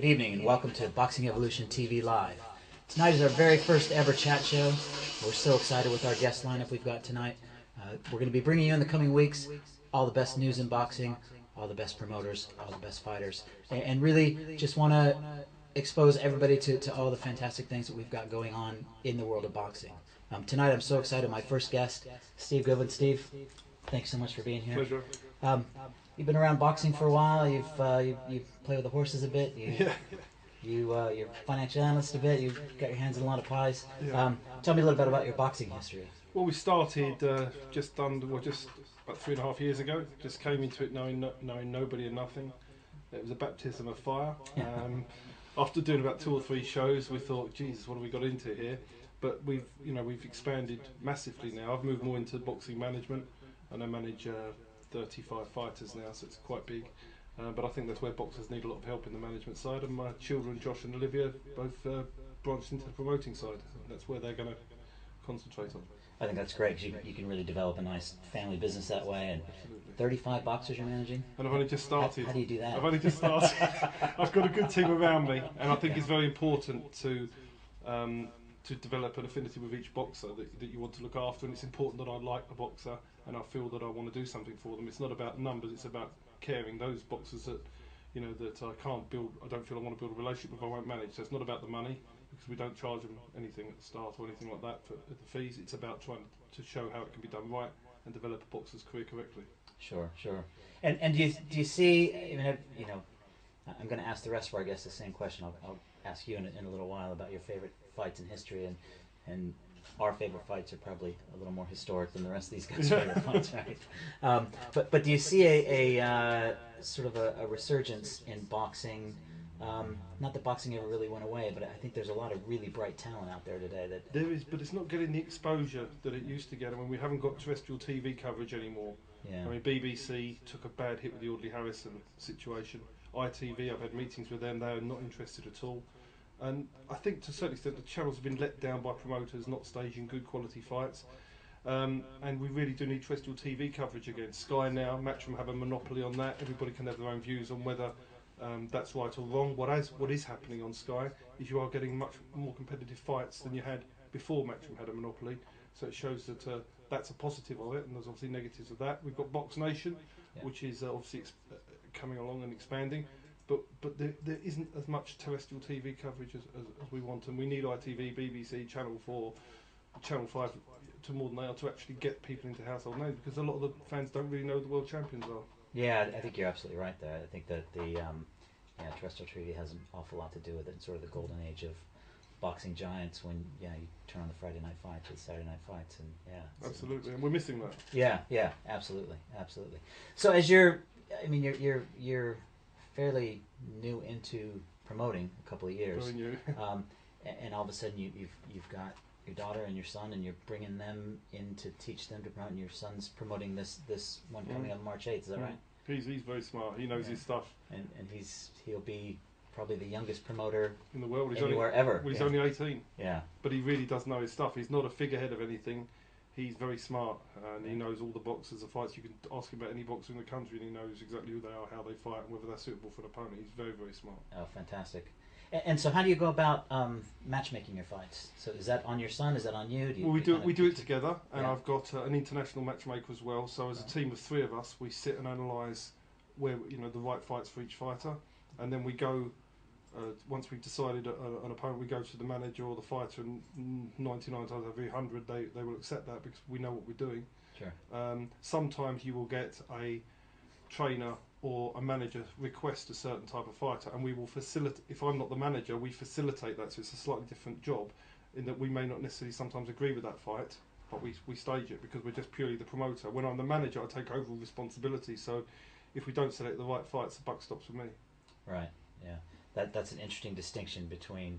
Good evening and welcome to Boxing Evolution TV Live. Tonight is our very first ever chat show. We're so excited with our guest lineup we've got tonight. We're going to be bringing you in the coming weeks all the best news in boxing, all the best promoters, all the best fighters, and really just want to expose everybody to all the fantastic things that we've got going on in the world of boxing. Tonight I'm so excited. My first guest, Steve Goodwin. Steve, thanks so much for being here. Pleasure. You've been around boxing for a while. You've played with the horses a bit. You're a financial analyst a bit. You've got your hands in a lot of pies. Yeah. Tell me a little bit about your boxing history. Well, we started just about 3.5 years ago. Just came into it knowing nobody and nothing. It was a baptism of fire. After doing about 2 or 3 shows, we thought, Jesus, what have we got into here? But we've expanded massively now. I've moved more into boxing management, and I manage 35 fighters now, so it's quite big. But I think that's where boxers need a lot of help in the management side. And my children, Josh and Olivia, both branched into the promoting side. That's where they're going to concentrate on. I think that's great because you can really develop a nice family business that way. And Absolutely. 35 boxers you're managing? And I've only just started. How do you do that? I've only just started. I've got a good team around me, and I think it's very important to develop an affinity with each boxer that you want to look after. And it's important that I like the boxer and I feel that I want to do something for them. It's not about numbers, it's about caring. Those boxers that that I can't build, I don't feel I want to build a relationship with, I won't manage. So it's not about the money, because we don't charge them anything at the start or anything like that for the fees. It's about trying to show how it can be done right and develop a boxer's career correctly. Sure. And do you see, I'm going to ask the rest of our guests the same question. I'll ask you in a little while about your favorite fights in history, and our favorite fights are probably a little more historic than the rest of these guys' favorite fights, right? But do you see a sort of a resurgence in boxing? Not that boxing ever really went away, but I think there's a lot of really bright talent out there today. There is, but it's not getting the exposure that it used to get. I mean, we haven't got terrestrial TV coverage anymore. Yeah. I mean, BBC took a bad hit with the Audley Harrison situation. ITV, I've had meetings with them, they are not interested at all. And I think to a certain extent the channels have been let down by promoters not staging good quality fights. And we really do need terrestrial TV coverage again. Sky now, Matchroom have a monopoly on that. Everybody can have their own views on whether that's right or wrong. What is happening on Sky is you are getting much more competitive fights than you had before Matchroom had a monopoly. So it shows that that's a positive of it, and there's obviously negatives of that. We've got Box Nation, which is obviously coming along and expanding. But there isn't as much terrestrial TV coverage as we want, and we need ITV, BBC, Channel 4, Channel 5 to more than they are to actually get people into household names, because a lot of the fans don't really know who the world champions are. Yeah, I think you're absolutely right there. I think that the terrestrial TV has an awful lot to do with it. It's sort of the golden age of boxing giants when you turn on the Friday night fights or the Saturday night fights, and Absolutely, and we're missing that. Yeah, absolutely. So as you're fairly new into promoting, a couple of years, Very new. and all of a sudden you've got your daughter and your son, and you're bringing them in to teach them to promote. And your son's promoting this one coming on March 8th. Is that right? He's very smart. He knows his stuff. And he'll be probably the youngest promoter in the world. Ever. Well, he's only 18. Yeah. But he really does know his stuff. He's not a figurehead of anything. He's very smart, and he knows all the boxers, the fights. You can ask him about any boxer in the country, and he knows exactly who they are, how they fight, and whether they're suitable for the opponent. He's very, very smart. Oh, fantastic. And so how do you go about matchmaking your fights? So is that on your son? Is that on you? We do it together, and I've got an international matchmaker as well. So as a team of 3 of us, we sit and analyse where the right fights for each fighter, and then we go. Once we've decided an opponent, we go to the manager or the fighter, and 99 times out of every 100 they will accept that because we know what we're doing. Sure. Sometimes you will get a trainer or a manager request a certain type of fighter, and we will facilitate. If I'm not the manager, we facilitate that, so it's a slightly different job in that we may not necessarily sometimes agree with that fight, but we stage it because we're just purely the promoter. When I'm the manager, I take overall responsibility, so if we don't select the right fights, the buck stops with me. Right, yeah. That's an interesting distinction between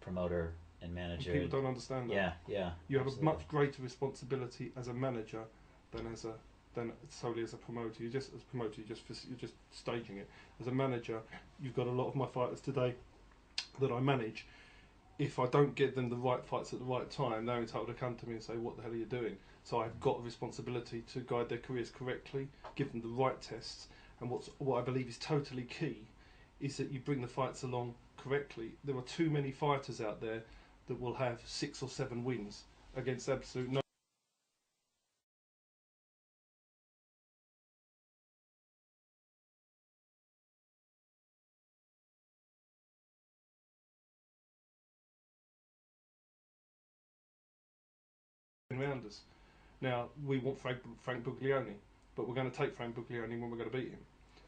promoter and manager. And people don't understand that. Yeah. You have a much greater responsibility as a manager than solely as a promoter. You're just staging it. As a manager, you've got a lot of my fighters today that I manage. If I don't get them the right fights at the right time, they're entitled to come to me and say, "What the hell are you doing?" So I've got a responsibility to guide their careers correctly, give them the right tests, and what I believe is totally key is that you bring the fights along correctly, there are too many fighters out there that will have 6 or 7 wins against absolute no rounders. Now, we want Frank Buglioni, but we're going to take Frank Buglioni when we're going to beat him.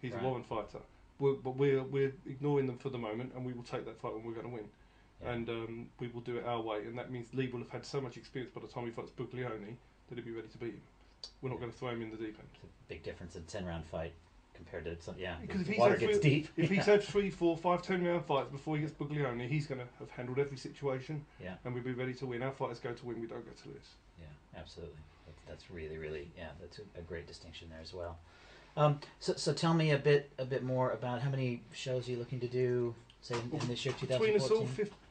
He's Right. a Warren fighter. But we're ignoring them for the moment, and we will take that fight when we're going to win. Yeah. And we will do it our way, and that means Lee will have had so much experience by the time he fights Buglioni that he'll be ready to beat him. We're not going to throw him in the deep end. It's a big difference in 10-round fight compared to some, yeah. Because if the he's water had gets deep. If he's had 3, 4, 5, 10-round fights before he gets Buglioni, he's going to have handled every situation, Yeah. and we'll be ready to win. Our fighters go to win, we don't go to lose. Yeah, absolutely. That's really, really, yeah, that's a great distinction there as well. So tell me a bit more about how many shows are you looking to do, say, in this year, 2014? Between us all,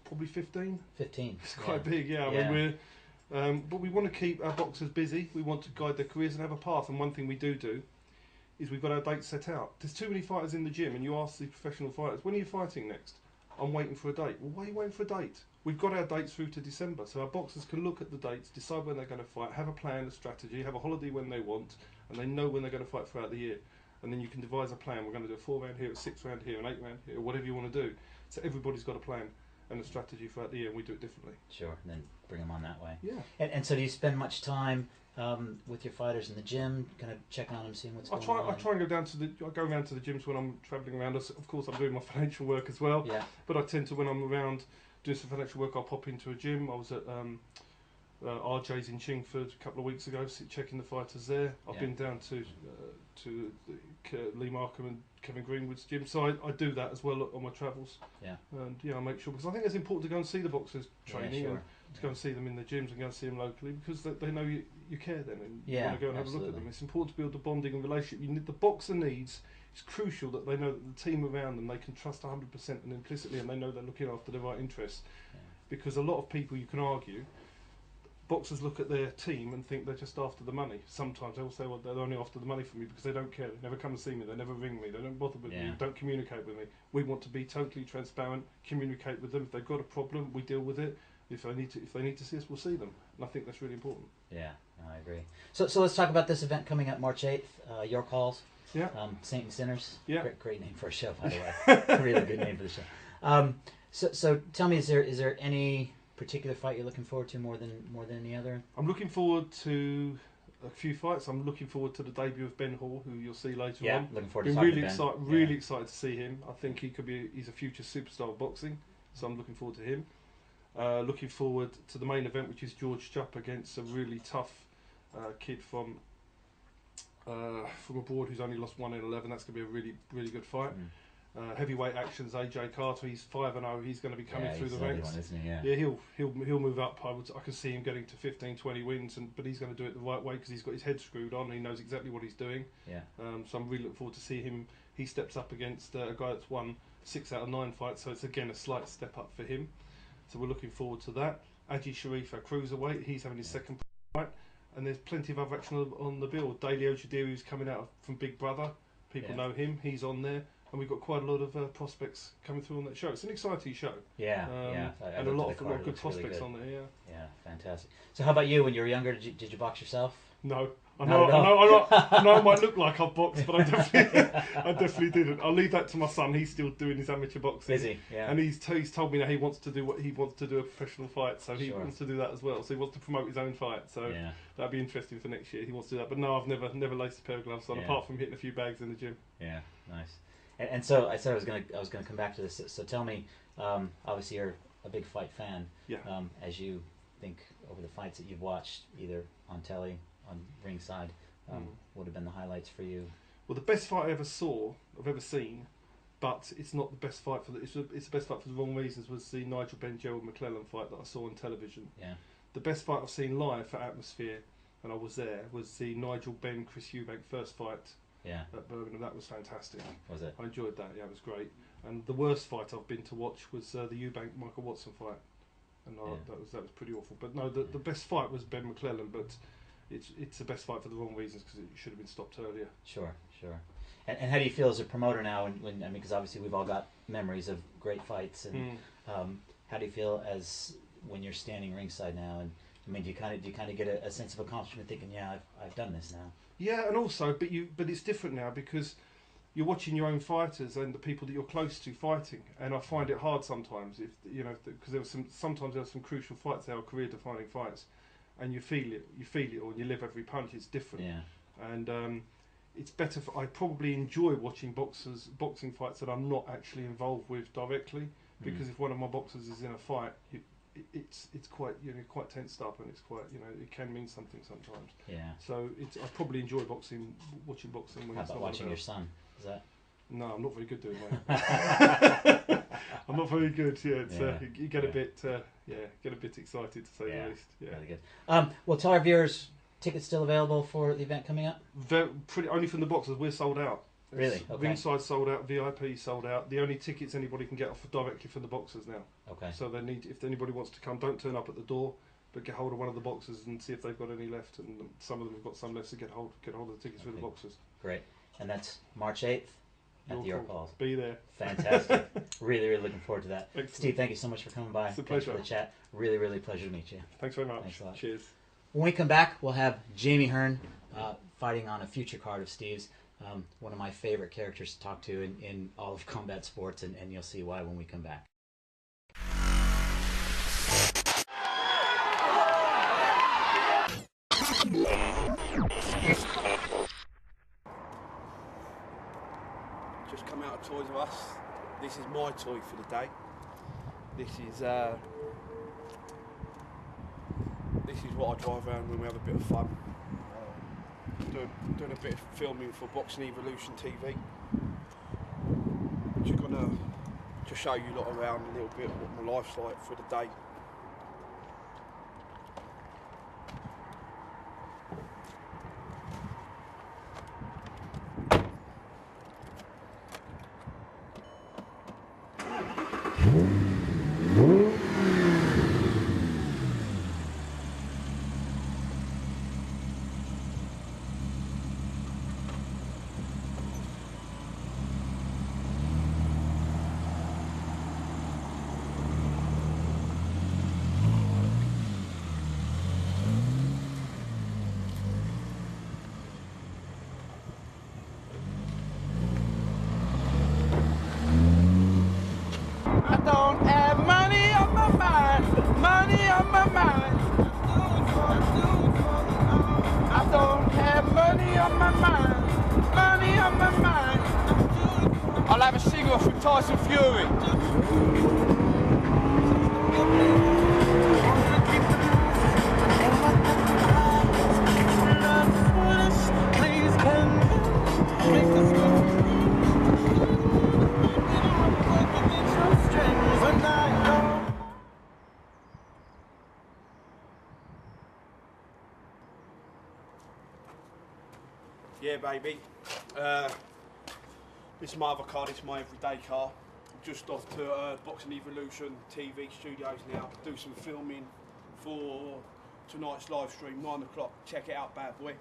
probably 15. 15. It's quite big, yeah. Yeah. I mean, but we want to keep our boxers busy. We want to guide their careers and have a path. And one thing we do is we've got our dates set out. There's too many fighters in the gym, and you ask the professional fighters, when are you fighting next? I'm waiting for a date. Well, why are you waiting for a date? We've got our dates through to December, so our boxers can look at the dates, decide when they're going to fight, have a plan, a strategy, have a holiday when they want, and they know when they're going to fight throughout the year. And then you can devise a plan. We're going to do a 4-round here, a 6-round here, an 8-round here, whatever you want to do. So everybody's got a plan and a strategy throughout the year, and we do it differently. Sure, and then bring them on that way. Yeah. And so do you spend much time with your fighters in the gym, kind of checking on them, seeing what's going on? I try and go down to I go around to the gyms when I'm travelling around. Of course, I'm doing my financial work as well. Yeah. But I tend to, when I'm around doing some financial work, I'll pop into a gym. I was at RJ's in Chingford a couple of weeks ago, checking the fighters there. I've been down to Lee Markham and Kevin Greenwood's gym, so I do that as well on my travels. Yeah. And I make sure, because I think it's important to go and see the boxers training, sure. and to go and see them in the gyms and go and see them locally, because they know you care then, and you Yeah, want to go and have a look at them. It's important to build the bonding and relationship. The boxer needs. It's crucial that they know that the team around them they can trust 100% and implicitly, and they know they're looking after their right interests. Yeah. Because a lot of people, you can argue, boxers look at their team and think they're just after the money. Sometimes they'll say, well, they're only after the money from me because they don't care. They never come and see me. They never ring me. They don't bother with me. Don't communicate with me. We want to be totally transparent, communicate with them. If they've got a problem, we deal with it. If they need to see us, we'll see them. And I think that's really important. Yeah, I agree. So let's talk about this event coming up March 8th, York Halls. Yeah. Saint and Sinners. Yeah. Great name for a show, by the way. Really good name for the show. So tell me, is there any particular fight you're looking forward to more than any other? I'm looking forward to a few fights. I'm looking forward to the debut of Ben Hall, who you'll see later on. Yeah, looking forward to Been talking really to Ben. excited, really excited to see him. I think he's a future superstar of boxing, so I'm looking forward to him. Looking forward to the main event, which is George Jupp against a really tough kid from abroad who's only lost 1 in 11. That's going to be a really, really good fight. Heavyweight actions, AJ Carter. He's 5-0. He's going to be coming through the ranks. One, isn't he? Yeah. Yeah, he'll move up. I can see him getting to 15, 20 wins, but he's going to do it the right way because he's got his head screwed on. He knows exactly what he's doing. Yeah. So I'm really looking forward to see him. He steps up against a guy that's won 6 out of 9 fights, so it's again a slight step up for him. So we're looking forward to that. Aji Sharif, our cruiserweight, he's having his second fight, and there's plenty of other action on the bill. Daly Ojediru's coming out from Big Brother. People know him. He's on there. And we've got quite a lot of prospects coming through on that show. It's an exciting show. Yeah, and a lot of good prospects on there. Yeah, fantastic. So, how about you? When you were younger, did you box yourself? No, I know I might look like I've boxed, but I definitely didn't. I'll leave that to my son. He's still doing his amateur boxing. Is he? Yeah. And he's told me that he wants to do a professional fight, so he wants to do that as well. So he wants to promote his own fight. So that'd be interesting for next year. He wants to do that. But no, I've never laced a pair of gloves on, apart from hitting a few bags in the gym. Yeah, nice. And so I said I was gonna come back to this. So tell me, obviously you're a big fight fan. Yeah. As you think over the fights that you've watched, either on telly, on ringside, what have been the highlights for you? Well, the best fight I've ever seen, but it's not the best fight it's the best fight for the wrong reasons. Was the Nigel Benn Gerald McClellan fight that I saw on television. Yeah. The best fight I've seen live for atmosphere, and I was there, was the Nigel Benn Chris Eubank first fight. Yeah. At Birmingham. That was fantastic. Was it? I enjoyed that. Yeah, it was great. And the worst fight I've been to watch was the Eubank Michael Watson fight, and that was pretty awful. But no, the best fight was Ben McClellan, but it's the best fight for the wrong reasons because it should have been stopped earlier. Sure. And how do you feel as a promoter now? When because obviously we've all got memories of great fights. And how do you feel as when you're standing ringside now? And I mean, do you kind of get a sense of accomplishment, thinking, yeah, I've done this now? Yeah, and also, but it's different now because you're watching your own fighters and the people that you're close to fighting, and I find it hard sometimes because sometimes there were some crucial fights, our career-defining fights, and you feel it, or you live every punch. It's different, and it's better. I probably enjoy watching boxing fights that I'm not actually involved with directly, because if one of my boxers is in a fight, it's quite quite tensed up, and it's quite it can mean something sometimes. Yeah. So I probably enjoy watching boxing. When How it's about not watching your son? Is that? No, I'm not very good doing that. I'm not very good. Yeah, you get a bit excited, to say the least. Yeah, really good. Well, tell our viewers, tickets still available for the event coming up? Only from the boxers. We're sold out. Really? Okay. Ringside sold out. VIP sold out. The only tickets anybody can get are directly from the boxers now. Okay. So if anybody wants to come, don't turn up at the door, but get hold of one of the boxers and see if they've got any left. And some of them have got some left, so get hold of the tickets for the boxers. Great. And that's March 8th. At the York Halls. Be there. Fantastic. Really looking forward to that. Excellent. Steve, thank you so much for coming by. It's a pleasure. Thanks for the chat. Really pleasure to meet you. Thanks very much. Thanks a lot. Cheers. When we come back, we'll have Jamie Hearn fighting on a future card of Steve's. One of my favorite characters to talk to in all of combat sports, and you'll see why when we come back. Just come out of Toys R Us. This is my toy for the day. This is what I drive around when we have a bit of fun. Doing a bit of filming for Boxing Evolution TV. Just gonna show you lot around a little bit of what my life's like for the day. I don't have money on my mind, money on my mind. I don't have money on my mind, money on my mind. I'll have a sing-off with Tyson Fury. Please can make us go. Yeah, baby. This is my other car, this is my everyday car. I'm just off to Boxing Evolution TV studios now, do some filming for tonight's live stream, 9 o'clock. Check it out, bad boy.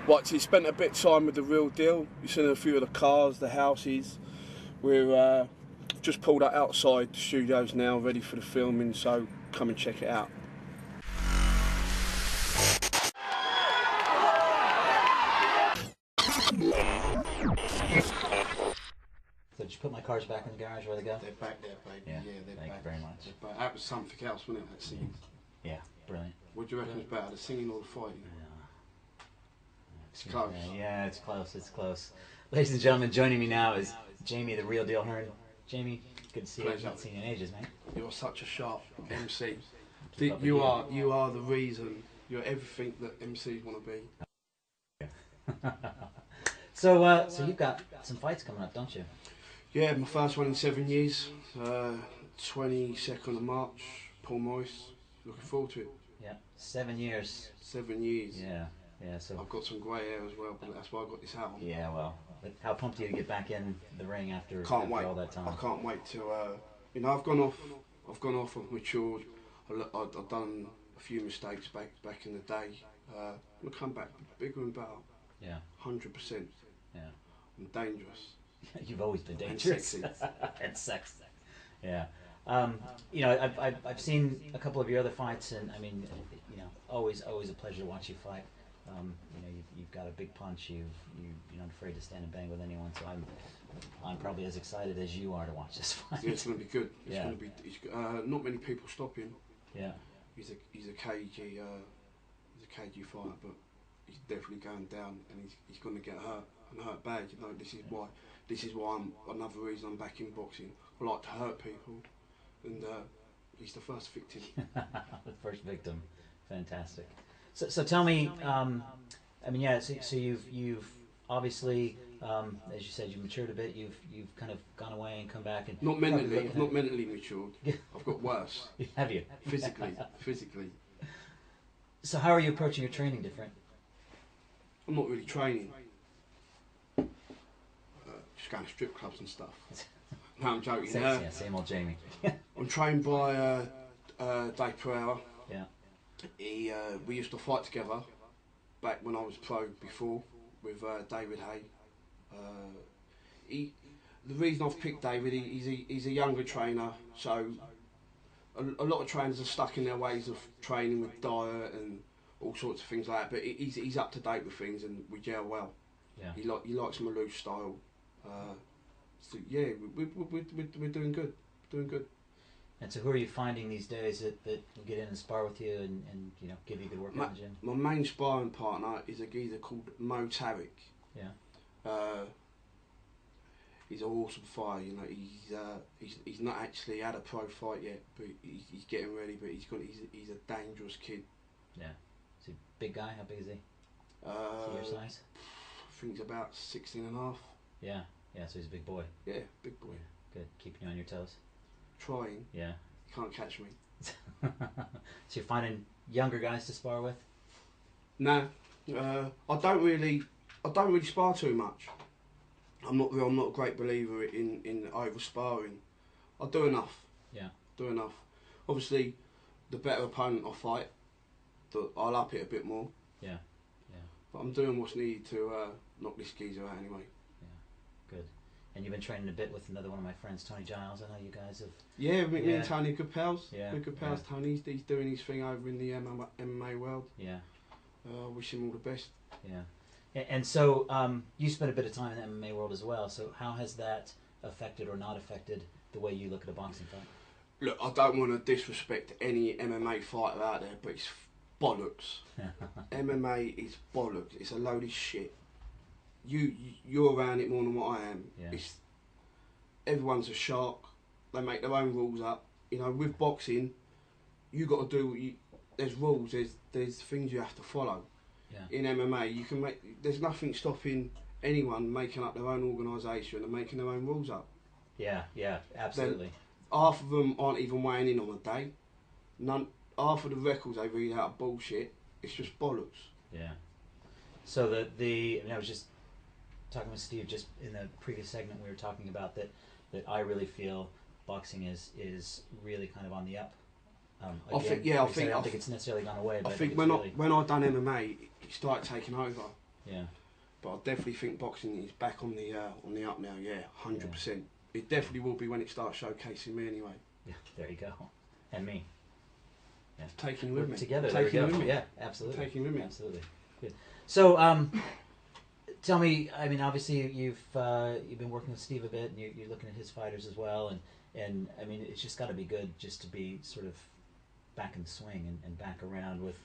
Right, so you spent a bit of time with the real deal. You've seen a few of the cars, the houses. We're just pulled up outside the studios now, ready for the filming, so come and check it out. So did you put my cars back in the garage where they go? They're back there, baby. Yeah, they're thank back. you very much. They're back. That was something else, wasn't it, that scene? Yeah, brilliant. What do you reckon is better, the singing or the fighting? It's Yeah. close. Yeah, it's close. It's close. Ladies and gentlemen, joining me now is Jamie, the real deal Hearn. Jamie, good to see you. I've not seen you in ages, mate. You're such a sharp MC. Keep up with You are the reason. You're everything that MCs want to be. So you've got some fights coming up, don't you? Yeah, my first one in 7 years. 22nd of March, Paul Morris. Looking forward to it. Yeah, 7 years. 7 years. Yeah. yeah. So I've got some grey hair as well, but that's why I got this hat on. yeah, well, but how pumped are you to get back in the ring after, Can't wait. all that time? I can't wait to. You know, I've gone off. I've matured. I've done a few mistakes back in the day. I'll come back bigger and better. Yeah. 100%. Yeah. I'm dangerous. You've always been And dangerous. sexy. And sexy. Yeah. You know, I've seen a couple of your other fights, and I mean, you know, always a pleasure to watch you fight. You know, you've got a big punch. You're not afraid to stand and bang with anyone. So I'm probably as excited as you are to watch this fight. Yeah, it's going to be good. It's Yeah. going to be. Not many people stop him. Yeah. He's a cagey fighter, but he's definitely going down, and he's going to get hurt and hurt bad. You know, this is why another reason I'm back in boxing. I like to hurt people, and he's the first victim. The first victim. Fantastic. So tell me, I mean, yeah. So you've obviously, as you said, you've matured a bit. You've kind of gone away and come back and Not mentally. I've not mentally matured. I've got worse. Have you? Physically. So how are you approaching your training different? I'm not really training. Just going to strip clubs and stuff. No, I'm joking. Same old Jamie. I'm trained by Dave Pereira. Yeah. We used to fight together back when I was pro before with David Hay. The reason I've picked David, he's a younger trainer, so a lot of trainers are stuck in their ways of training with diet and all sorts of things like that. But he's up to date with things, and we gel well. Yeah. He likes my loose style. So yeah, we're doing good. Doing good. And so who are you finding these days that will get in and spar with you and you know, give you good work in the gym? My main sparring partner is a geezer called Mo Tarek. Yeah. He's an awesome fighter. You know, he's not actually had a pro fight yet, but he's getting ready. But he's a dangerous kid. Yeah. Is he a big guy? How big is he? Is he your size? I think he's about 16.5. Yeah. Yeah. So he's a big boy. Yeah, big boy. Good. Keeping you on your toes. Trying. Yeah. You can't catch me. So you're finding younger guys to spar with? Nah. I don't really spar too much. I'm not a great believer in over sparring. I do enough. Yeah. Do enough. Obviously, the better opponent I fight, I'll up it a bit more. Yeah. Yeah. But I'm doing what's needed to knock this geezer out anyway. Yeah. Good. And you've been training a bit with another one of my friends, Tony Giles. I know you guys have. Yeah, me and Tony are good pals. Yeah. We're good pals. Yeah. Tony, he's doing his thing over in the MMA world. Yeah. I wish him all the best. Yeah. And so you spent a bit of time in the MMA world as well. So how has that affected or not affected the way you look at a boxing fight? Look, I don't want to disrespect any MMA fighter out there, but it's bollocks. MMA is bollocks. It's a load of shit. You're around it more than what I am. Yeah. Everyone's a shark. They make their own rules up. You know, with boxing, you got to do. There's rules. There's things you have to follow. Yeah. In MMA, there's nothing stopping anyone making up their own organisation and making their own rules up. Yeah. Yeah. Absolutely. Half of them aren't even weighing in on a day. Half of the records they read out are bullshit. It's just bollocks. Yeah. So I mean, I was just talking with Steve just in the previous segment. We were talking about that I really feel boxing is really kind of on the up. I think I don't think it's necessarily gone away. But I think when I done MMA, it started taking over. Yeah. But I definitely think boxing is back on the up now. Yeah, 100%. It definitely will be when it starts showcasing me anyway. Yeah. There you go. And me. Yeah. Taking with me. Together. Taking there we go. with me. Yeah. Absolutely. Taking with me. Absolutely. Good. So tell me. I mean, obviously you've been working with Steve a bit, and you're looking at his fighters as well, and I mean, it's just got to be good just to be sort of back in the swing and back around with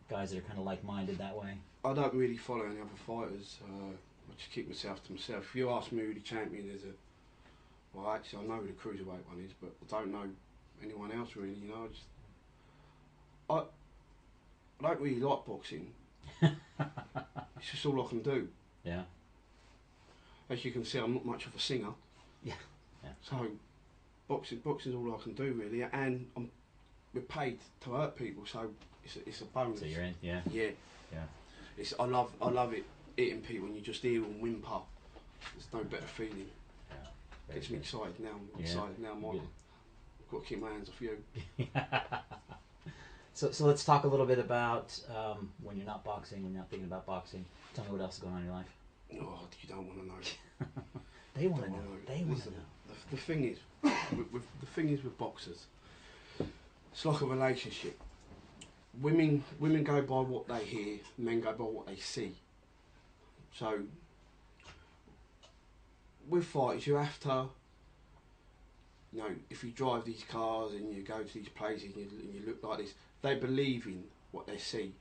guys that are kind of like-minded that way. I don't really follow any other fighters. I just keep myself to myself. If you ask me who the champion is, well, actually, I know who the cruiserweight one is, but I don't know anyone else really. You know, I don't really like boxing. It's just all I can do. Yeah. As you can see, I'm not much of a singer. Yeah. Yeah. So, boxing's all I can do really, and we're paid to hurt people, so it's a bonus. So you're in. Yeah. Yeah. Yeah. I love it hitting people when you just hear them whimper. There's no better feeling. Yeah. Gets me excited now. I'm excited now. I've got to keep my hands off you. So let's talk a little bit about when you're not boxing, when you're not thinking about boxing. Tell me what else is going on in your life. Oh, you don't want to know. They want to know. They want to Listen, know. the thing is, with boxers, it's like a relationship. Women go by what they hear, men go by what they see. So with fighters, you have to, you know, if you drive these cars and you go to these places and you look like this, they believe in what they see.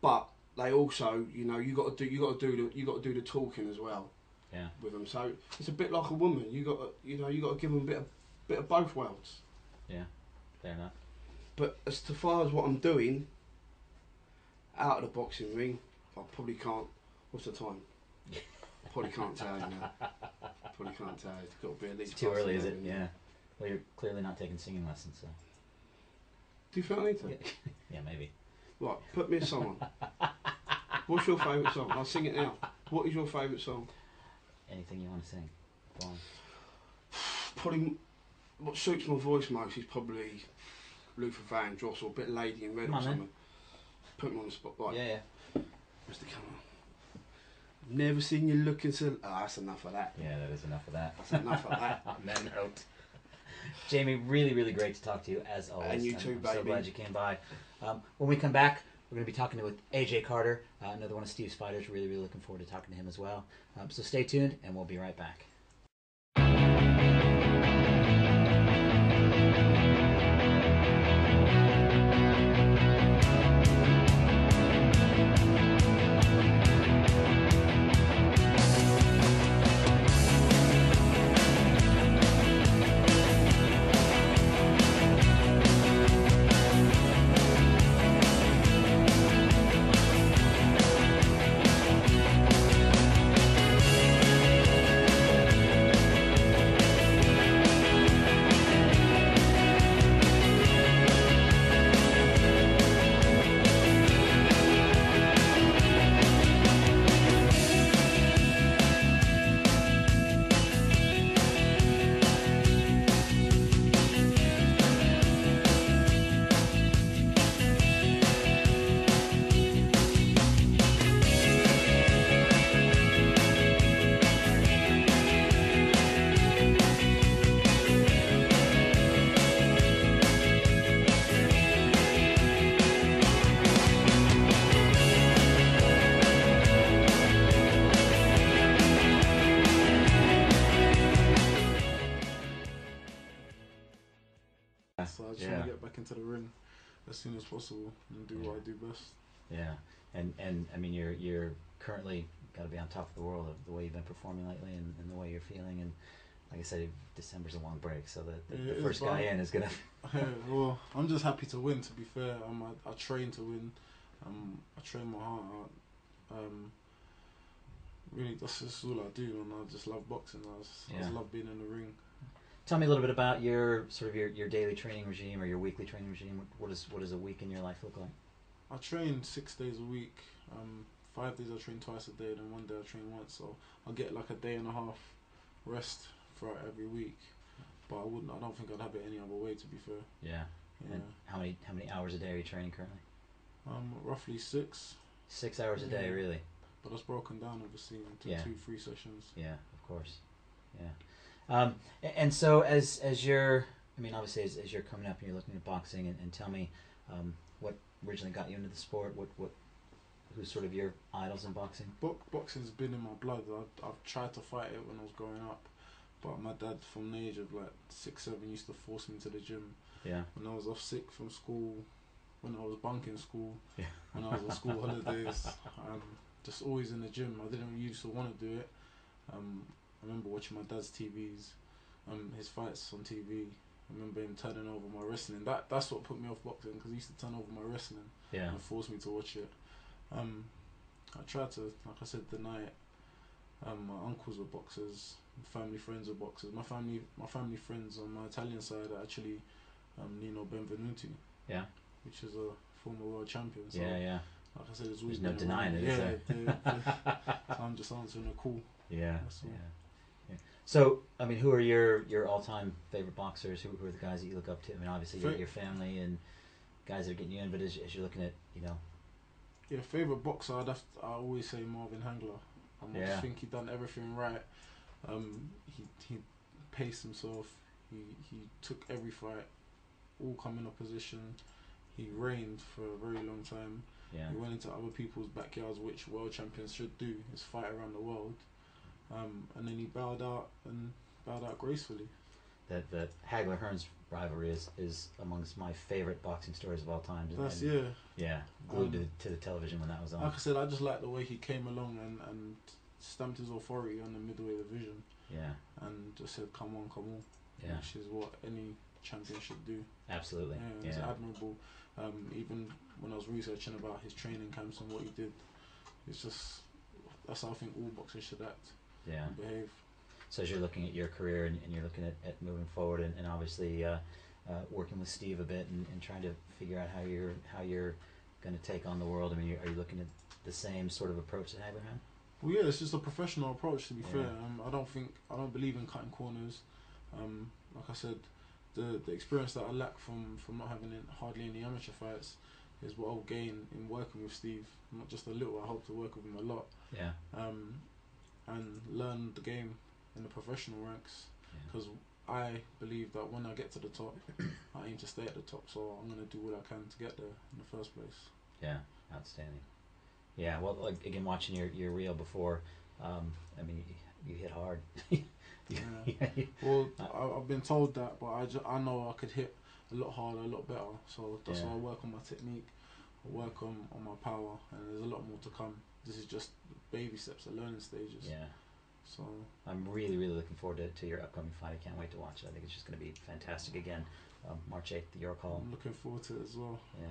But they also, you know, you got to do the talking as well. Yeah. With them, so it's a bit like a woman. You got to give them a bit of both worlds. Yeah, fair enough. But as far as what I'm doing out of the boxing ring, I probably can't. What's the time? Probably can't tell you now. Probably can't tell you. It's got to be at least. It's too early, is it? 11, Yeah. Well, you're clearly not taking singing lessons, so. Do you feel I need to? Yeah, maybe. Right, put me a song on. What's your favourite song? I'll sing it now. What is your favourite song? Anything you want to sing? Go on. Probably what suits my voice most is probably Luther Vandross or a bit Lady in Red Come or on, then. something. Put me on the spot. Right. Yeah. Where's the camera? Never seen you looking so. Ah, that's enough of that. Yeah, that is enough of that. That's enough of that. On that note. Jamie, really, really great to talk to you, as always. And you too, I'm baby. so glad you came by. When we come back, we're going to be talking with AJ Carter, another one of Steve's fighters. Really, really looking forward to talking to him as well. So stay tuned, and we'll be right back. So I just want to get back into the ring as soon as possible and do what I do best. Yeah, and I mean you're currently got to be on top of the world of the way you've been performing lately and the way you're feeling, and like I said, December's a long break, so the first guy in is gonna. Well, I'm just happy to win. To be fair, I train to win. I train my heart out. Really, that's just all I do, and I just love boxing. I just love being in the ring. Tell me a little bit about your sort of your daily training regime or your weekly training regime. What does a week in your life look like? I train 6 days a week. 5 days I train twice a day, then 1 day I train once. So I get like a day and a half rest throughout every week. But I don't think I'd have it any other way. To be fair. Yeah. And how many hours a day are you training currently? Roughly 6. 6 hours a day, really. But that's broken down obviously into 2-3 sessions. Yeah, of course. Yeah. And so as you're, I mean, obviously as you're coming up and you're looking at boxing, and tell me what originally got you into the sport. Who's sort of your idols in boxing? Boxing's been in my blood. I've tried to fight it when I was growing up, but my dad, from the age of like 6, 7, used to force me to the gym. Yeah. When I was off sick from school, when I was bunking school, yeah. when I was on school holidays, just always in the gym. I didn't used to want to do it. I remember watching my dad's TVs, his fights on TV. I remember him turning over my wrestling. That's what put me off boxing, because he used to turn over my wrestling and force me to watch it. I tried to, like I said, deny it. My uncles were boxers, family friends were boxers. My family friends on my Italian side are actually Nino Benvenuti, yeah, which is a former world champion. So, like I said, it's always There's no been around. denying it, is there? So I'm just answering a call. Yeah. That's all. Yeah. So, I mean, who are your all-time favorite boxers? Who are the guys that you look up to? I mean, obviously your family and guys that are getting you in, but as you're looking at, Yeah, favourite boxer, I always say Marvin Hangler. I just think he done everything right. He paced himself. He took every fight, all come in opposition. He reigned for a very long time. Yeah. He went into other people's backyards, which world champions should do, is fight around the world. And then he bowed out gracefully. The Hagler Hearns rivalry is amongst my favorite boxing stories of all time. That's Glued to the television when that was on. Like I said, I just like the way he came along and stamped his authority on the middleweight division. Yeah. And just said, "Come on." Yeah. Which is what any champion should do. Absolutely. Yeah, it's admirable. Even when I was researching about his training camps and what he did, it's just that's how I think all boxers should act. Yeah. And behave. So as you're looking at your career and you're looking at moving forward and obviously working with Steve a bit and trying to figure out how you're going to take on the world. I mean, are you looking at the same sort of approach that Hagler had? Well, yeah, it's just a professional approach. To be fair, I don't believe in cutting corners. Like I said, the experience that I lack from not having hardly any amateur fights is what I'll gain in working with Steve. Not just a little. I hope to work with him a lot. Yeah. And learn the game in the professional ranks, because I believe that when I get to the top, I aim to stay at the top. So I'm gonna do what I can to get there in the first place. Yeah, outstanding. Yeah, well, like, again, watching your reel before, I mean, you hit hard. Well, I've been told that, but I know I could hit a lot harder, a lot better. So that's why I work on my technique, I work on my power, and there's a lot more to come. This is just baby steps, the learning stages. Yeah. So I'm really looking forward to your upcoming fight. I can't wait to watch it. I think it's just going to be fantastic again. March 8th, the York Hall. I'm looking forward to it as well. Yeah,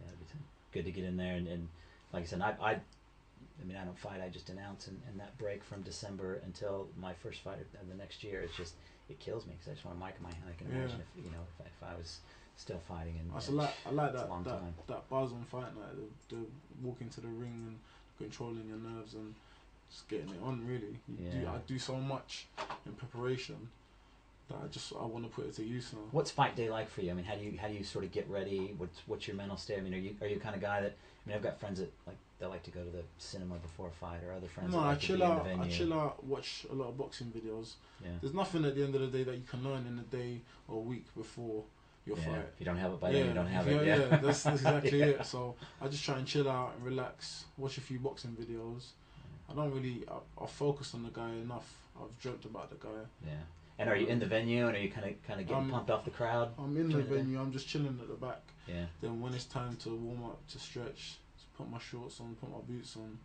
it'd be good to get in there and like I said, I mean, I don't fight. I just announce, and that break from December until my first fight of the next year, it kills me because I just want a mic in my hand. I can imagine if I was still fighting. And I like that that buzz on fight night, the walking to the ring and controlling your nerves and just getting it on. Really, I do so much in preparation that I want to put it to use now. What's fight day like for you? I mean, how do you sort of get ready? What's your mental state? I mean, are you kind of guy that? I mean, I've got friends that they like to go to the cinema before a fight, or other friends. No, that like to be in the venue. I chill out, watch a lot of boxing videos. Yeah. There's nothing at the end of the day that you can learn in a day or a week before your fight. If you don't have it by then, you don't have it. Yeah, that's exactly it. So I just try and chill out and relax, watch a few boxing videos. I don't really, I focus on the guy enough. I've dreamt about the guy. Yeah. And are you in the venue, and are you kind of getting pumped off the crowd? I'm in the venue. I'm just chilling at the back. Yeah. Then when it's time to warm up, to stretch, put my shorts on, put my boots on.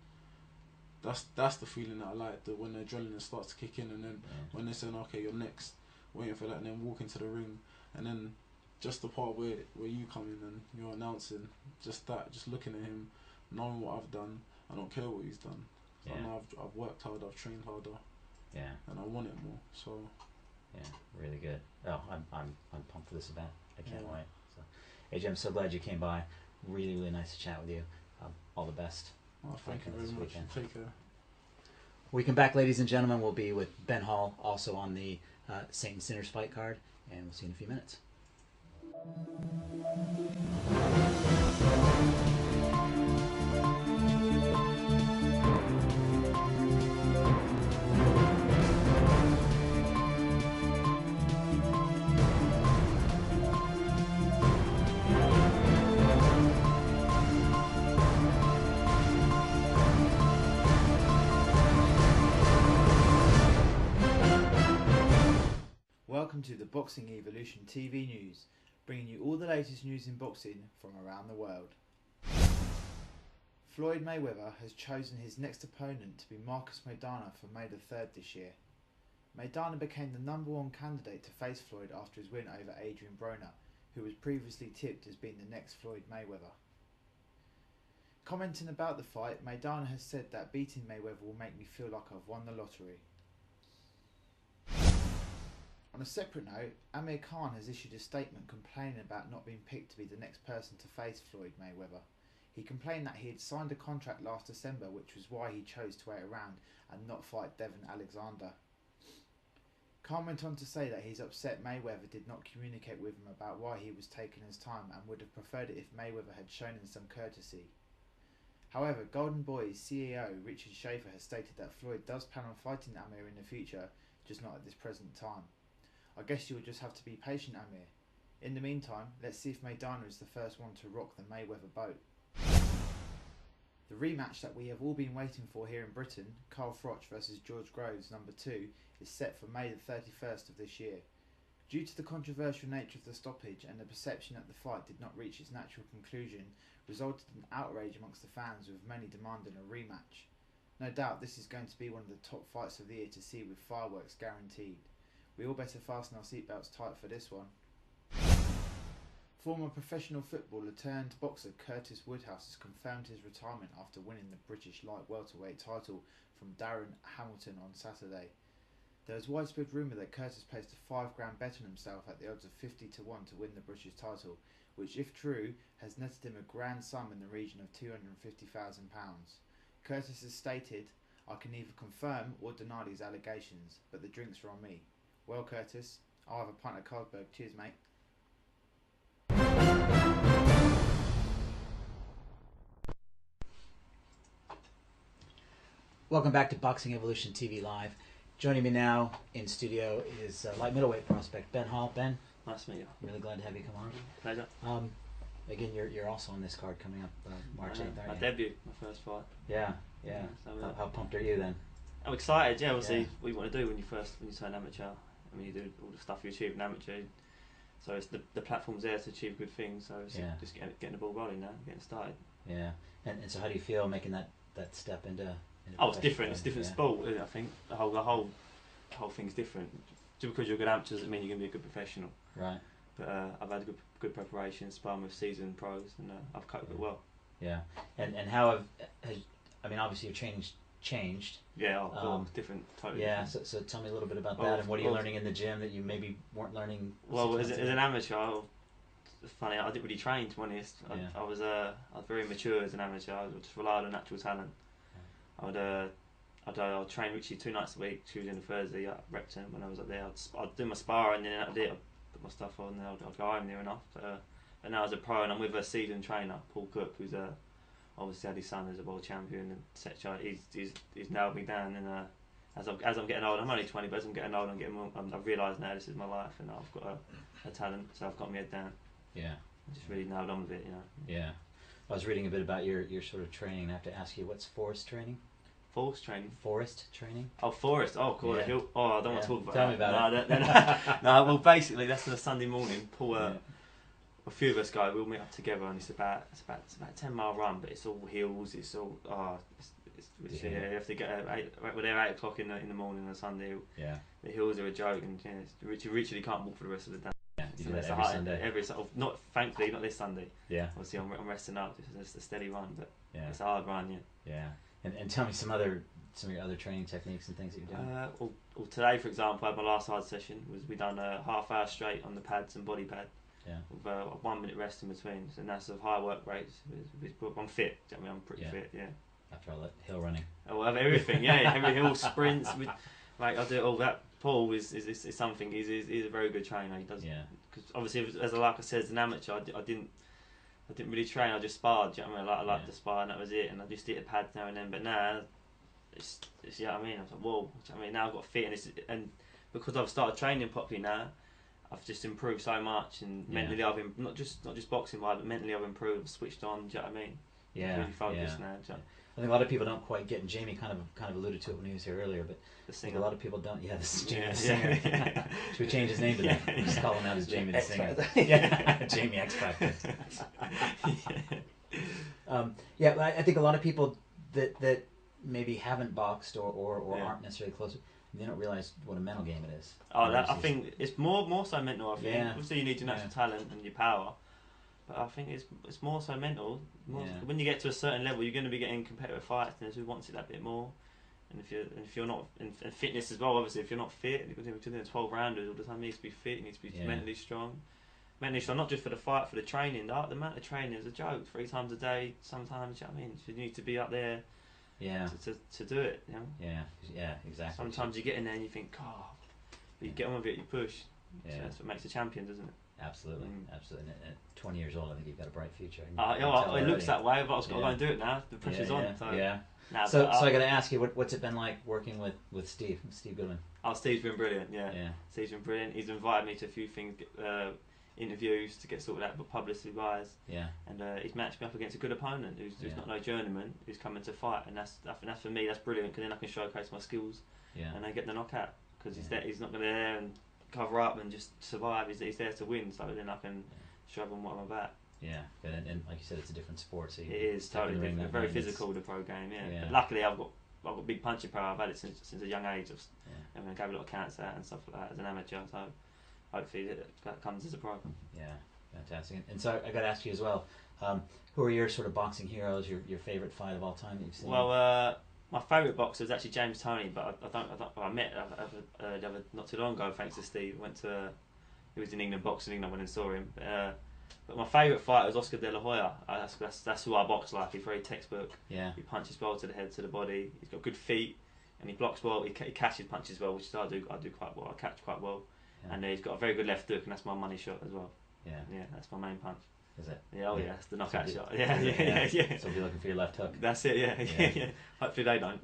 That's the feeling that I like. That when the adrenaline starts to kick in, and then when they're saying, "Okay, you're next," waiting for that, and then walk into the ring, and then just the part where you come in and you're announcing, just looking at him, knowing what I've done. I don't care what he's done. So I know I've worked hard, I've trained harder. Yeah. And I want it more. So. Yeah, really good. Oh, I'm pumped for this event. I can't wait. So, AJ, I'm so glad you came by. Really nice to chat with you. All the best. Oh, thank you very much. Take care. We come back, ladies and gentlemen. We'll be with Ben Hall, also on the Saint and Sinners fight card, and we'll see you in a few minutes. Welcome to the Boxing Evolution TV news, bringing you all the latest news in boxing from around the world. Floyd Mayweather has chosen his next opponent to be Marcus Maidana for May the 3rd this year. Maidana became the #1 candidate to face Floyd after his win over Adrian Broner, who was previously tipped as being the next Floyd Mayweather. Commenting about the fight, Maidana has said that beating Mayweather will make me feel like I've won the lottery. On a separate note, Amir Khan has issued a statement complaining about not being picked to be the next person to face Floyd Mayweather. He complained that he had signed a contract last December, which was why he chose to wait around and not fight Devon Alexander. Khan went on to say that he's upset Mayweather did not communicate with him about why he was taking his time and would have preferred it if Mayweather had shown him some courtesy. However, Golden Boy's CEO Richard Schaefer has stated that Floyd does plan on fighting Amir in the future, just not at this present time. I guess you'll just have to be patient, Amir. In the meantime, let's see if Maidana is the first one to rock the Mayweather boat. The rematch that we have all been waiting for here in Britain, Carl Froch vs George Groves number 2, is set for May the 31st of this year. Due to the controversial nature of the stoppage and the perception that the fight did not reach its natural conclusion, resulted in outrage amongst the fans, with many demanding a rematch. No doubt this is going to be one of the top fights of the year to see, with fireworks guaranteed. We all better fasten our seatbelts tight for this one. Former professional footballer turned boxer Curtis Woodhouse has confirmed his retirement after winning the British light welterweight title from Darren Hamilton on Saturday. There was widespread rumour that Curtis placed a £5 bet on himself at the odds of 50 to 1 to win the British title, which, if true, has netted him a grand sum in the region of £250,000. Curtis has stated, "I can neither confirm or deny these allegations, but the drinks are on me." Well, Curtis, I'll have a pint of Carlsberg. Cheers, mate. Welcome back to Boxing Evolution TV Live. Joining me now in studio is light middleweight prospect Ben Hall. Ben, nice to meet you. Really glad to have you come on. Pleasure. Again, you're also on this card coming up March 8th, aren't my you? debut, my first fight. Yeah. So, how pumped are you then? I'm excited. Yeah, obviously, what you want to do when you turn amateur. I mean, you do all the stuff you achieve in amateur. So it's the platform's there to achieve good things. So it's just getting the ball rolling now, getting started. Yeah. And so how do you feel making that step into it's different. It's a different sport. I think the whole thing's different. Just because you're a good amateur doesn't mean you're going to be a good professional. Right. But I've had good preparation, sparring with seasoned pros, and I've coped with it well. Yeah. And how obviously your training's changed. Yeah, different, totally. Yeah, different. so tell me a little bit about that, and what are you learning in the gym that you maybe weren't learning? Well, as an amateur, it's funny, I didn't really train, to be honest. I was very mature as an amateur. I just relied on natural talent. I'd train Richie 2 nights a week, Tuesday and Thursday at Repton when I was up there. I'd do my sparring, and then I'd put my stuff on, and I'd go home near enough. But now as a pro, and I'm with a seasoned trainer, Paul Cook, who's obviously had his son as a world champion, and etc. He's nailed me down. And as I'm getting older, I'm only 20, but as I'm getting older, I've realised now this is my life, and I've got a talent, so I've got my head down. Yeah. I just really nailed on with it, you know. Yeah. I was reading a bit about your sort of training. I have to ask you, what's forest training? Forest training? Forest training? Oh, forest. Oh, cool. Yeah. I don't want to talk about Tell that. me about it. No, well, basically, that's on a Sunday morning. Paul, a few of us guys, we'll meet up together, and it's about a 10-mile run, but it's all hills. It's all you have to get we're there 8 o'clock in the morning on a Sunday. Yeah. The hills are a joke, and you literally can't walk for the rest of the day. Yeah, you do that every Sunday. Thankfully, not this Sunday. Yeah. Obviously, I'm resting up. It's a steady run, but it's a hard run. Yeah. Yeah. And tell me some of your other training techniques and things that you're doing. Well, today, for example, I had my last hard session. We done a half hour straight on the pads and body pad. Yeah. With a 1 minute rest in between. So that's of high work rates. I'm fit. I mean, I'm pretty fit. Yeah. After all that hill running. Oh, I have everything. Yeah, every hill sprints. I do all that. Paul is something. He's a very good trainer. He does. Yeah. Because obviously, like I said, as an amateur, I didn't really train. I just sparred. Do you know what I mean? I liked to spar, and that was it. And I just did the pads now and then. But now, it's you know what I mean. I was like, whoa. Do you know what I mean? Now I've got fit, and because I've started training properly now, I've just improved so much. And mentally, I've not just boxing wise, but mentally, I've improved. Switched on. Do you know what I mean? Yeah. Really focused now. I think a lot of people don't quite get, and Jamie kind of alluded to it when he was here earlier, but I think a lot of people don't. Yeah, this is Jamie the Singer. Should we change his name to that? Just call him out as Jamie the Singer. Yeah, Jamie X Factor. I think a lot of people that maybe haven't boxed or aren't necessarily close, they don't realize what a mental game it is. I think it's more so mental. I think obviously you need your natural talent and your power. But I think it's more so mental. When you get to a certain level, you're going to be getting competitive fights, and there's who wants it that bit more. And if you're not, and fitness as well. Obviously, if you're not fit, you're doing 12 rounders all the time. You need to be fit. You need to be mentally strong. mentally strong, not just for the fight, for the training. The amount of training is a joke. 3 times a day, sometimes. You know what I mean, you need to be up there. Yeah. To do it, you know. Yeah, exactly. Sometimes you get in there and you think, oh, but you get on with it, you push. Yeah. So that's what makes a champion, doesn't it? Absolutely, absolutely. And at 20 years old, I think you've got a bright future. It looks that way, but I've got to go and do it now. The pressure's on. So. Yeah. Nah, so I got to ask you, what's it been like working with Steve Goodman? Oh, Steve's been brilliant. Yeah. Steve's been brilliant. He's invited me to a few things, interviews to get sorted out, but publicity wise. Yeah. And he's matched me up against a good opponent who's not no journeyman, who's coming to fight, and that's for me. That's brilliant because then I can showcase my skills. Yeah. And they get the knockout because he's not going to there and cover up and just survive. He's there to win, so then I can show them what I'm about. Yeah, and like you said, it's a different sport. So it is totally different. Very physical, the pro game. Yeah. But luckily, I've got big punching power. I've had it since a young age. I gave a lot of counts out and stuff like that as an amateur. So hopefully that comes as a pro. Yeah, fantastic. And so I got to ask you as well. Who are your sort of boxing heroes? Your favorite fight of all time that you've seen? Well, my favourite boxer is actually James Toney, but I met not too long ago thanks to Steve. He was in England boxing. I went and saw him. But my favourite fighter was Oscar De La Hoya. That's who I box like. He's very textbook. Yeah. He punches well to the head, to the body. He's got good feet, and he blocks well. He catches punches well, which I do quite well. I catch quite well, and he's got a very good left hook, and that's my money shot as well. Yeah. Yeah, that's my main punch. Is it? Yeah, that's the knockout shot. Yeah. So if you're looking for your left hook. That's it, yeah. Hopefully they don't.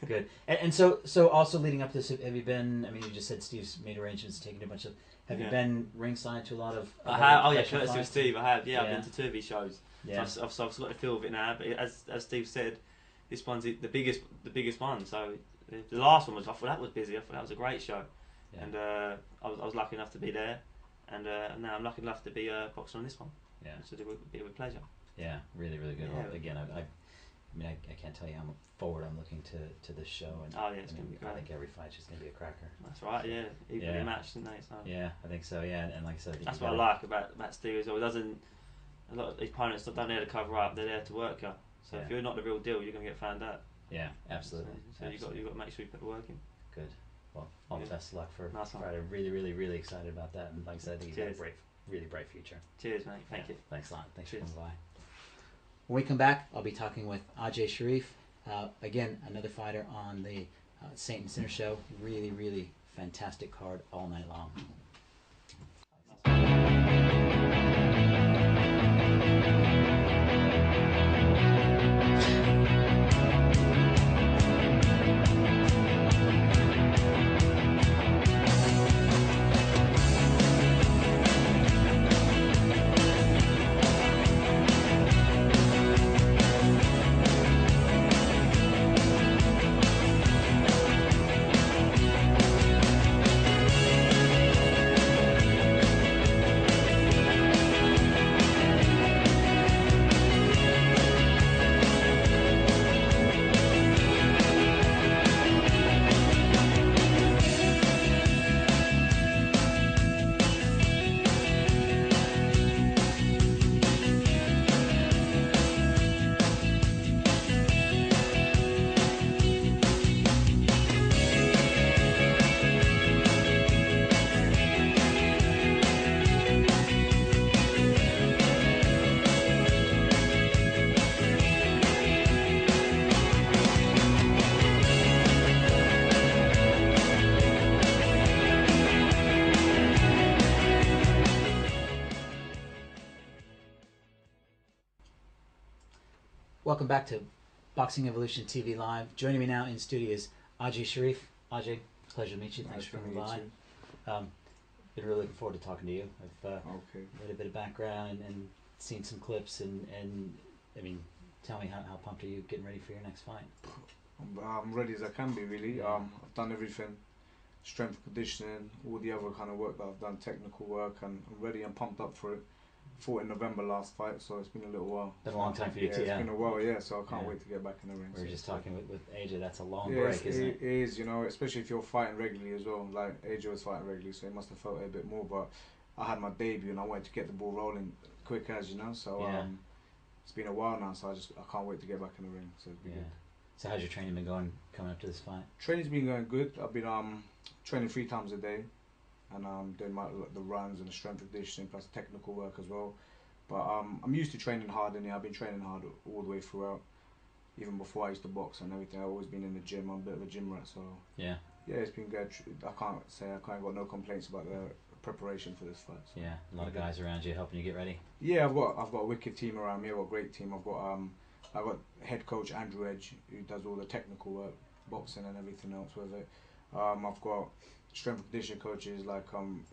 Good. And so also leading up to this, have you been, I mean, you just said Steve's made arrangements, taking a bunch of, have you been ringside to a lot of... I have, courtesy of Steve, I have, I've been to 2 of his shows. Yeah. So I've got the feel of it now, but as Steve said, this one's the biggest one, so the last one I thought that was busy, I thought that was a great show. Yeah. And I was lucky enough to be there. And now I'm lucky enough to be boxing on this one. Yeah, so it would be with pleasure. Yeah, really, really good. Yeah. Well, again, I can't tell you how forward I'm looking to this show. And it's going to be great. I think every fight's just going to be a cracker. That's right. Yeah, evenly matched, isn't they? So. Yeah, I think so. Yeah, and like I said, that's what I like about Steve as well. A lot of his opponents don't there to cover up; they're there to work you. So if you're not the real deal, you're going to get found out. Yeah, absolutely. So you've got to make sure you put the work in. Good. Well, all the best of luck for Friday. Really, really, really excited about that. And like I said, I think he's got a really bright future. Cheers, mate. Thank you. Thanks a lot. Thanks for coming by. When we come back, I'll be talking with Ajay Sharif. Again, another fighter on the Saint and Sinner show. Really, really fantastic card all night long. Welcome back to Boxing Evolution TV Live. Joining me now in studio is Ajay Sharif. Ajay, pleasure to meet you. Thanks for coming by. Been really looking forward to talking to you. I've read a bit of background and seen some clips and I mean, tell me how pumped are you getting ready for your next fight? I'm ready as I can be, really. I've done everything, strength conditioning, all the other kind of work that I've done, technical work, and I'm ready and pumped up for it. Fought in November last fight, so it's been a little while. Been a long time for you too, It's been a while, so I can't wait to get back in the ring. We were just talking with AJ, that's a long break, isn't it? It is, you know, especially if you're fighting regularly as well. Like, AJ was fighting regularly, so he must have felt it a bit more, but I had my debut and I wanted to get the ball rolling quick as, you know, so it's been a while now, so I can't wait to get back in the ring, so it's been good. So how's your training been going coming up to this fight? Training's been going good. I've been training 3 times a day. and doing the runs and the strength and conditioning plus technical work as well. But I'm used to training hard, and I've been training hard all the way throughout. Even before I used to box and everything, I've always been in the gym. I'm a bit of a gym rat, so yeah, it's been good. I can't got no complaints about the preparation for this fight. So. Yeah, a lot of guys around you helping you get ready. Yeah, I've got a wicked team around me. I've got a great team. I've got head coach Andrew Edge, who does all the technical work, boxing and everything else with it. I've got strength and conditioning coaches like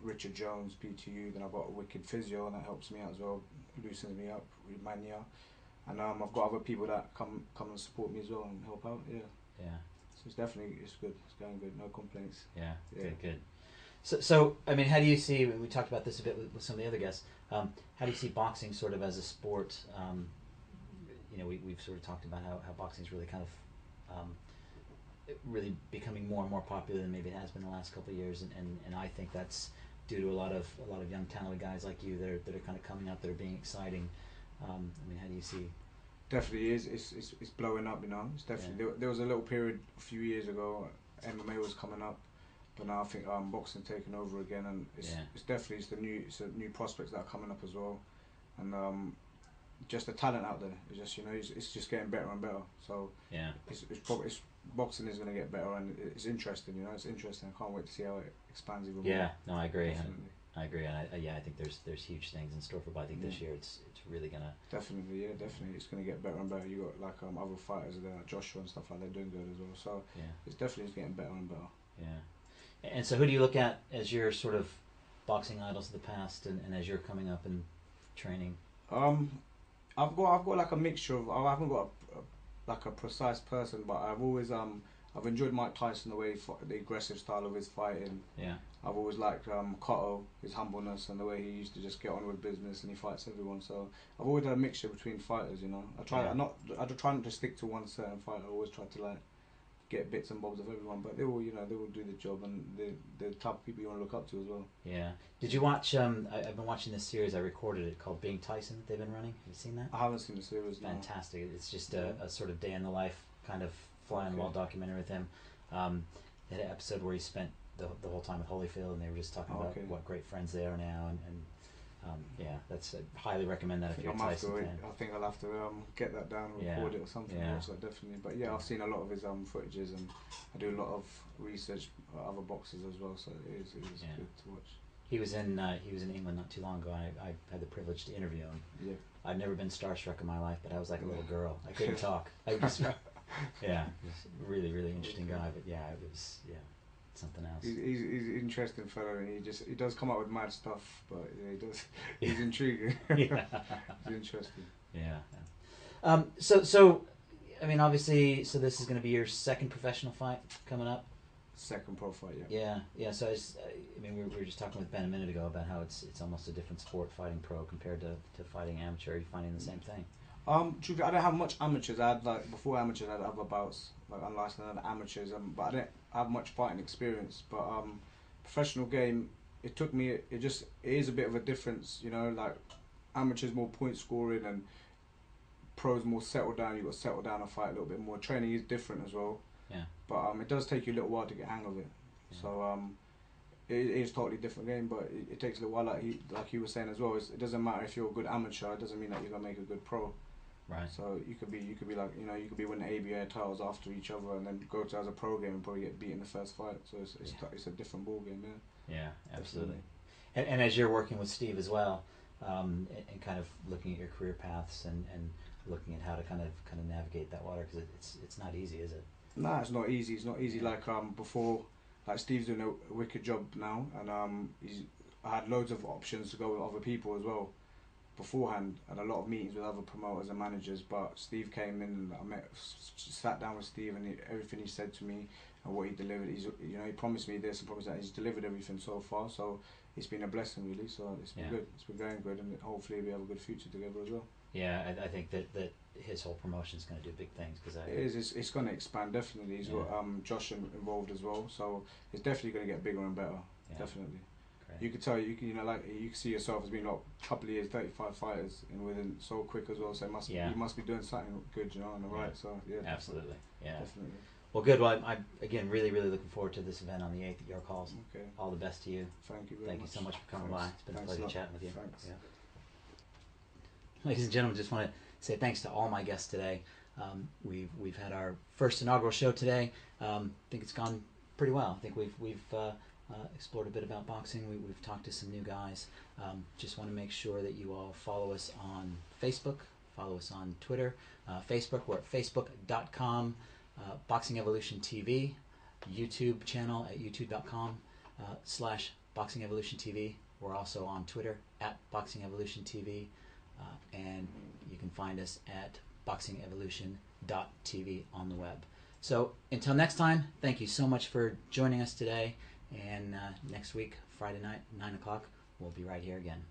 Richard Jones, PTU. Then I've got a wicked physio, and that helps me out as well, loosens me up with mania. And I've got other people that come and support me as well and help out. Yeah. So it's good. It's going good. No complaints. Yeah. Good. So I mean, how do you see? We talked about this a bit with some of the other guests. How do you see boxing sort of as a sport? We've sort of talked about how boxing is really kind of really becoming more and more popular than maybe it has been the last couple of years, and I think that's due to a lot of young talented guys like you that are kind of coming up, that are being exciting. I mean, how do you see? Definitely is. It's blowing up. It's definitely there was a little period a few years ago. MMA was coming up, but now I think boxing taking over again, and it's definitely it's new prospects that are coming up as well, and just the talent out there. It's just it's just getting better and better. So it's boxing is going to get better, and it's interesting. It's interesting. I can't wait to see how it expands even more. Yeah, no, I agree. I agree, and I think there's huge things in store for. But I think this year it's really gonna definitely it's gonna get better and better. You got like other fighters there, like Joshua and stuff like that, doing good as well. So it's definitely getting better and better. Yeah, and so who do you look at as your sort of boxing idols of the past, and as you're coming up and training? I've got like a mixture of. I haven't got like a precise person, but I've always I've enjoyed Mike Tyson, the aggressive style of his fighting. Yeah. I've always liked Cotto, his humbleness and the way he used to just get on with business, and he fights everyone. So I've always had a mixture between fighters. I try not to stick to one certain fighter. I always try to like get bits and bobs of everyone, but they all do the job, and they're the type of people you want to look up to as well. Yeah. Did you watch? I've been watching this series. I recorded it called Being Tyson. That they've been running. Have you seen that? I haven't seen the series. Fantastic. No. It's just a sort of day in the life kind of fly on the wall documentary with him. They had an episode where he spent the whole time at Holyfield, and they were just talking about what great friends they are now, and that's highly recommend that if you're a Tyson fan. I think I'll have to get that down and record it or something. Watch that definitely. But I've seen a lot of his footages, and I do a lot of research other boxers as well, so it is good to watch. He was in England not too long ago. I had the privilege to interview him. Yeah. I've never been starstruck in my life, but I was like a little girl. I couldn't talk. I just he was a really, really interesting guy. But it was something else. He's an interesting fellow, and he does come up with mad stuff, but he does. He's intriguing. He's interesting. Yeah. So I mean, obviously, so this is going to be your second professional fight coming up. Second pro fight, yeah. So I mean, we were just talking with Ben a minute ago about how it's almost a different sport, fighting pro compared to fighting amateur. Are you finding the same thing? Truthfully, I don't have much amateurs. I had before amateurs, I had other bouts, like unlicensed and amateurs. But I didn't have much fighting experience. But professional game, it is a bit of a difference. Like amateurs more point scoring, and pros more settled down. You got to settle down and fight a little bit more. Training is different as well. Yeah. But it does take you a little while to get hang of it. Yeah. So it is totally different game, but it takes a little while. Like he was saying as well, it doesn't matter if you're a good amateur. It doesn't mean that you're gonna make a good pro. Right. So you could be like you could be winning ABA titles after each other, and then go to as a pro game and probably get beat in the first fight. So it's a different ball game. Yeah, absolutely. And as you're working with Steve as well, and kind of looking at your career paths and looking at how to kind of navigate that water, because it's not easy, is it? Nah, it's not easy. It's not easy. Yeah. Like before, like Steve's doing a wicked job now, and I had loads of options to go with other people as well beforehand, and a lot of meetings with other promoters and managers. But Steve came in, and I sat down with Steve, and everything he said to me and what he delivered. He promised me this and promised that. He's delivered everything so far. So it's been a blessing, really. So it's been good. It's been going good, and hopefully we have a good future together as well. Yeah, I think that his whole promotion is going to do big things, because it's going to expand definitely. He's got Josh involved as well, so it's definitely going to get bigger and better. Yeah. Definitely. Great. You could tell you can see yourself as being like a couple of years, 35 fighters, and within so quick as well. So you must be doing something good, on the right. So absolutely, yeah, definitely. Well, good. Well, I'm again really looking forward to this event on the 8th at York Halls. Okay. All the best to you. Thank you very Thank much. you so much for coming Thanks. by. It's been Thanks a pleasure lot. chatting with you. Thanks. Yeah. Ladies and gentlemen, just want to say thanks to all my guests today. We've had our first inaugural show today. I think it's gone pretty well. I think we've explored a bit about boxing. We've talked to some new guys. Just want to make sure that you all follow us on Facebook, follow us on Twitter. Facebook, we're at facebook.com, Boxing Evolution TV, YouTube channel at youtube.com /Boxing Evolution TV. We're also on Twitter at Boxing Evolution TV, and you can find us at boxingevolution.tv on the web. So until next time, thank you so much for joining us today, and next week, Friday night, 9 o'clock, we'll be right here again.